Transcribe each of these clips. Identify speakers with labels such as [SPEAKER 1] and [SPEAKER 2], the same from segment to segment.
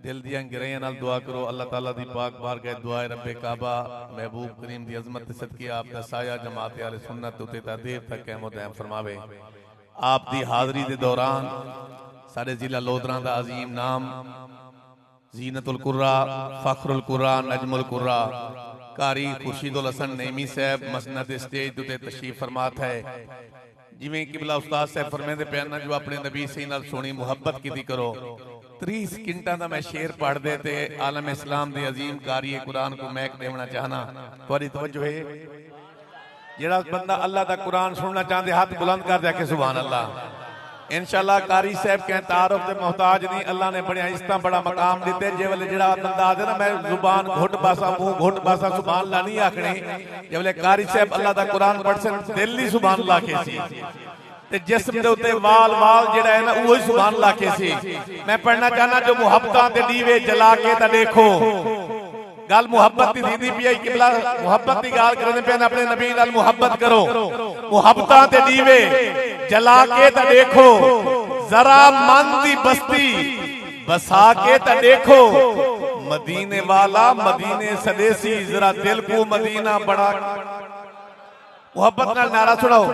[SPEAKER 1] दिल दियां गिरैयां नाल दुआ करो। अल्लाह ताला दी पाक बारगाह दुआ रब्बे काबा महबूब करीम दी अजमत ते सदके आप दा साया जमात अहले सुन्नत उते ता देर तक कायम दायम फरमावे। आप दी हाज़री दे दौरान साडे जिला लोधरा दा अजीम नाम जीनतुल कुर्रा फखरुल कुर्रा नजमुल कुर्रा कारी खुर्शीदुल हसन नईमी साहब मसनद स्टेज उते तशरीफ फरमात है। जिवें किबला उस्ताद साहब फरमाते पे ना जो अपने नबी सही नाल सोनी मुहब्बत कीती करो। 30 सेकंडां दा मैं शेर पढ़ दे ते आलम इस्लाम दे अजीम कारी कुरान को महक देवना चाहना। तुहाडी तवज्जो है जेड़ा बंदा अल्लाह दा कुरान सुनना चाहते हाथ बुलंद कर दे के सुभान अल्लाह। इंशाअल्लाह कारी साहब के तारुफ ते मोहताज नहीं। अल्लाह ने बड़े इज्जत बड़ा मकाम दिते। जे वाले जेड़ा बंदा आदे ना मैं जुबान घुट बासा मुंह घुट बासा सुभान अल्लाह नहीं आखनी। जे वाले कारी साहब अल्लाह दा कुरान पढ़सन दिल ही सुभान अल्लाह के सी ते जिस्म दे उते वाल वाल जेड़ा है ना वो ही सुभान अल्लाह के सी। मैं पढ़ना चाहना जो मुहब्बतां ते दीवे जला के ता देखो गल मुहब्बत दी थींदी पई किबला मुहब्बत दी गाल करदे पे अपने नबी नाल मुहब्बत करो। मुहब्बतां ते दीवे जला के ता देखो जरा मन दी बस्ती बसा के ता देखो मदीने वाला मदीने सदेसी जरा दिल को मदीना बड़ा मुहब्बत नाल नारा सुनाओ।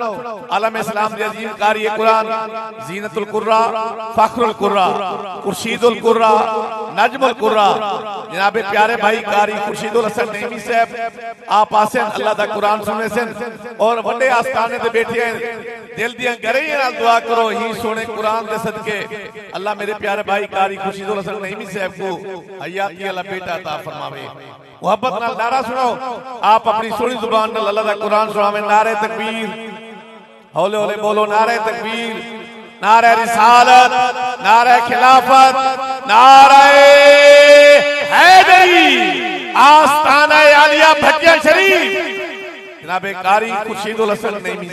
[SPEAKER 1] आलम इस्लाम दे अजीम कारी कुरान जीनतुल कुर्रा फखरुल कुर्रा खुर्शीदुल कुर्रा नजमुल कुर्रा जनाबे प्यारे भाई कारी खुर्शीदुल हसन नईमी साहब आप आसे अल्लाह दा कुरान सुनने से और बड़े आस्थाने ते बैठे हैं। दिल दियां गहराइयां नाल दुआ करो ही सोने कुरान दे सदके अल्लाह मेरे प्यारे भाई कारी खुर्शीदुल हसन नईमी साहब को हयाती वाला बेटा अता फरमावे। मुहब्बत नाल नारा सुनाओ। आप अपनी सोनी जुबान नाल अल्लाह दा कुरान सुनावे। नारे तकबीर हौले हौले बोलो। नारे तकबीर नारे रिसालत नारे खिलाफत नारे हैदरी आस्ताना आलिया भटिया शरीफ जनाबे कारी खुर्शीदुल हसन नईमी।